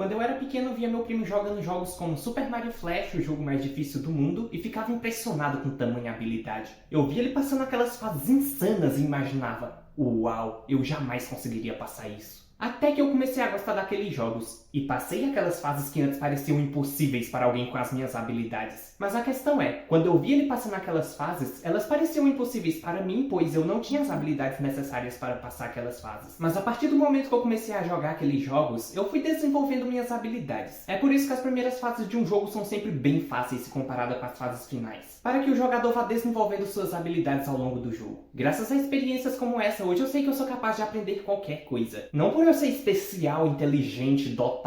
Quando eu era pequeno, eu via meu primo jogando jogos como Super Mario Flash, o jogo mais difícil do mundo, e ficava impressionado com tamanha habilidade. Eu via ele passando aquelas fases insanas e imaginava, uau, eu jamais conseguiria passar isso. Até que eu comecei a gostar daqueles jogos, e passei aquelas fases que antes pareciam impossíveis para alguém com as minhas habilidades. Mas a questão é, quando eu via ele passando aquelas fases, elas pareciam impossíveis para mim, pois eu não tinha as habilidades necessárias para passar aquelas fases. Mas a partir do momento que eu comecei a jogar aqueles jogos, eu fui desenvolvendo minhas habilidades. É por isso que as primeiras fases de um jogo são sempre bem fáceis se comparada com as fases finais, para que o jogador vá desenvolvendo suas habilidades ao longo do jogo. Graças a experiências como essa, hoje eu sei que eu sou capaz de aprender qualquer coisa. Não por eu ser especial, inteligente, dotado,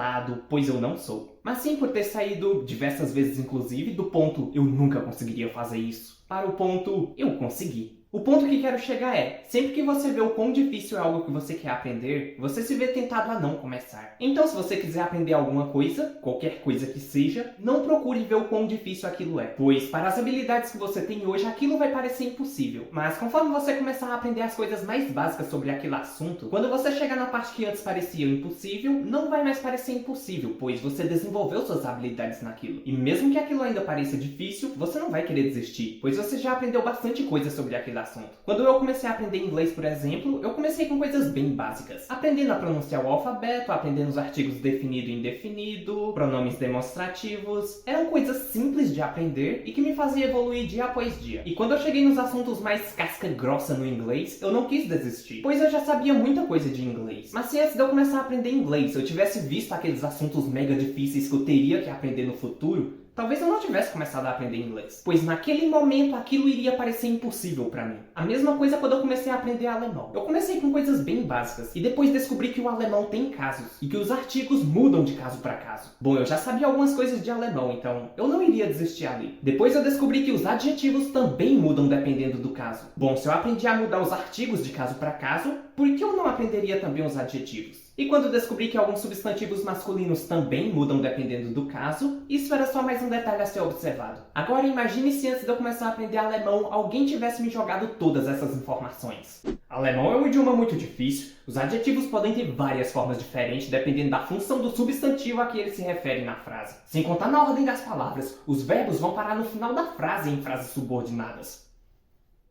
pois eu não sou. Mas sim por ter saído, diversas vezes inclusive, do ponto eu nunca conseguiria fazer isso, para o ponto eu consegui. O ponto que quero chegar é, sempre que você vê o quão difícil é algo que você quer aprender, você se vê tentado a não começar. Então se você quiser aprender alguma coisa, qualquer coisa que seja, não procure ver o quão difícil aquilo é. Pois para as habilidades que você tem hoje, aquilo vai parecer impossível. Mas conforme você começar a aprender as coisas mais básicas sobre aquele assunto, quando você chegar na parte que antes parecia impossível, não vai mais parecer impossível, pois você desenvolveu suas habilidades naquilo. E mesmo que aquilo ainda pareça difícil, você não vai querer desistir, pois você já aprendeu bastante coisa sobre aquele assunto. Quando eu comecei a aprender inglês, por exemplo, eu comecei com coisas bem básicas. Aprendendo a pronunciar o alfabeto, aprendendo os artigos definido e indefinido, pronomes demonstrativos. Eram coisas simples de aprender e que me faziam evoluir dia após dia. E quando eu cheguei nos assuntos mais casca grossa no inglês, eu não quis desistir, pois eu já sabia muita coisa de inglês. Mas se antes de eu começar a aprender inglês, eu tivesse visto aqueles assuntos mega difíceis que eu teria que aprender no futuro, talvez eu não tivesse começado a aprender inglês, pois naquele momento aquilo iria parecer impossível para mim. A mesma coisa quando eu comecei a aprender alemão. Eu comecei com coisas bem básicas e depois descobri que o alemão tem casos e que os artigos mudam de caso para caso. Bom, eu já sabia algumas coisas de alemão, então eu não iria desistir ali. Depois eu descobri que os adjetivos também mudam dependendo do caso. Bom, se eu aprendi a mudar os artigos de caso para caso, por que eu não aprenderia também os adjetivos? E quando descobri que alguns substantivos masculinos também mudam dependendo do caso, isso era só mais um detalhe a ser observado. Agora imagine se antes de eu começar a aprender alemão, alguém tivesse me jogado todas essas informações. Alemão é um idioma muito difícil, os adjetivos podem ter várias formas diferentes dependendo da função do substantivo a que ele se refere na frase. Sem contar na ordem das palavras, os verbos vão parar no final da frase em frases subordinadas.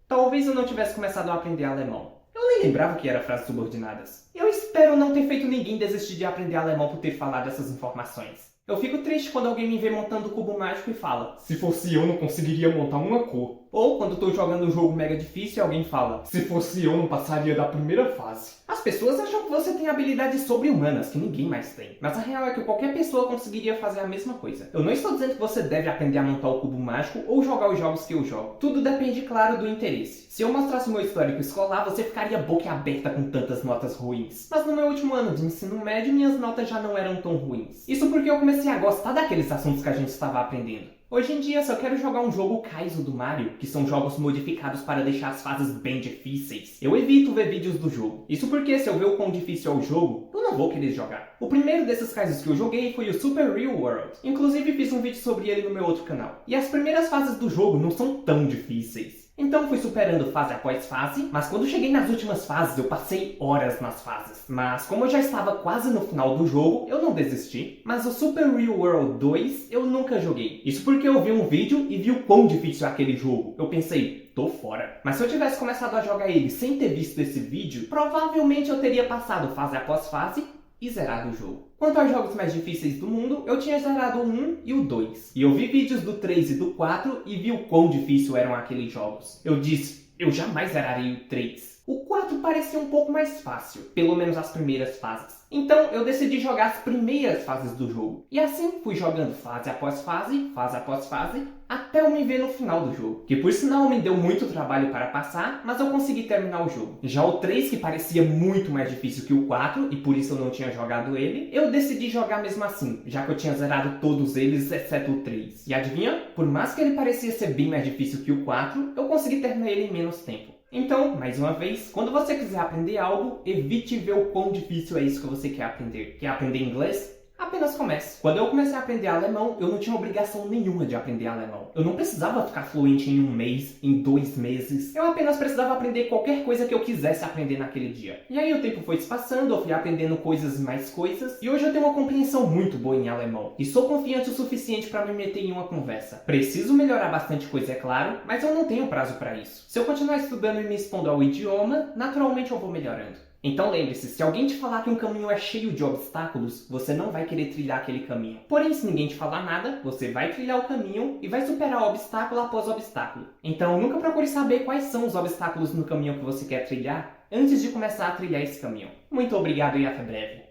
Talvez eu não tivesse começado a aprender alemão. Eu nem lembrava que era frases subordinadas. Eu espero não ter feito ninguém desistir de aprender alemão por ter falado essas informações. Eu fico triste quando alguém me vê montando o cubo mágico e fala, se fosse eu não conseguiria montar uma cor. Ou quando estou jogando um jogo mega difícil e alguém fala, se fosse eu não passaria da primeira fase. As pessoas acham que você tem habilidades sobre-humanas que ninguém mais tem. Mas a real é que qualquer pessoa conseguiria fazer a mesma coisa. Eu não estou dizendo que você deve aprender a montar o cubo mágico ou jogar os jogos que eu jogo. Tudo depende, claro, do interesse. Se eu mostrasse meu histórico escolar, você ficaria boquiaberta com tantas notas ruins. Mas no meu último ano de ensino médio, minhas notas já não eram tão ruins. Isso porque eu comecei a gostar daqueles assuntos que a gente estava aprendendo. Hoje em dia, se eu quero jogar um jogo Kaizo do Mario, que são jogos modificados para deixar as fases bem difíceis, eu evito ver vídeos do jogo. Isso porque se eu ver o quão difícil é o jogo, eu não vou querer jogar. O primeiro desses Kaizos que eu joguei foi o Super Real World. Inclusive fiz um vídeo sobre ele no meu outro canal. E as primeiras fases do jogo não são tão difíceis. Então fui superando fase após fase, mas quando cheguei nas últimas fases eu passei horas nas fases. Mas como eu já estava quase no final do jogo, eu não desisti. Mas o Super Real World 2 eu nunca joguei. Isso porque eu vi um vídeo e vi o quão difícil é aquele jogo. Eu pensei, tô fora. Mas se eu tivesse começado a jogar ele sem ter visto esse vídeo, provavelmente eu teria passado fase após fase e zerado o jogo. Quanto aos jogos mais difíceis do mundo, eu tinha zerado o 1 e o 2. E eu vi vídeos do 3 e do 4 e vi o quão difícil eram aqueles jogos. Eu disse, eu jamais zerarei o 3. O 4 parecia um pouco mais fácil, pelo menos as primeiras fases. Então eu decidi jogar as primeiras fases do jogo. E assim fui jogando fase após fase após fase, até eu me ver no final do jogo. Que por sinal me deu muito trabalho para passar, mas eu consegui terminar o jogo. Já o 3, que parecia muito mais difícil que o 4, e por isso eu não tinha jogado ele, eu decidi jogar mesmo assim, já que eu tinha zerado todos eles, exceto o 3. E adivinha? Por mais que ele parecia ser bem mais difícil que o 4, eu consegui terminar ele em menos tempo. Então, mais uma vez, quando você quiser aprender algo, evite ver o quão difícil é isso que você quer aprender. Quer aprender inglês? apenas comece. Quando eu comecei a aprender alemão, eu não tinha obrigação nenhuma de aprender alemão. Eu não precisava ficar fluente em 1 mês, em 2 meses. Eu apenas precisava aprender qualquer coisa que eu quisesse aprender naquele dia. E aí o tempo foi se passando, eu fui aprendendo coisas e mais coisas, e hoje eu tenho uma compreensão muito boa em alemão. E sou confiante o suficiente para me meter em uma conversa. Preciso melhorar bastante coisa, é claro, mas eu não tenho prazo para isso. Se eu continuar estudando e me expondo ao idioma, naturalmente eu vou melhorando. Então lembre-se, se alguém te falar que um caminho é cheio de obstáculos, você não vai querer trilhar aquele caminho. Porém, se ninguém te falar nada, você vai trilhar o caminho e vai superar obstáculo após obstáculo. Então nunca procure saber quais são os obstáculos no caminho que você quer trilhar antes de começar a trilhar esse caminho. Muito obrigado e até breve.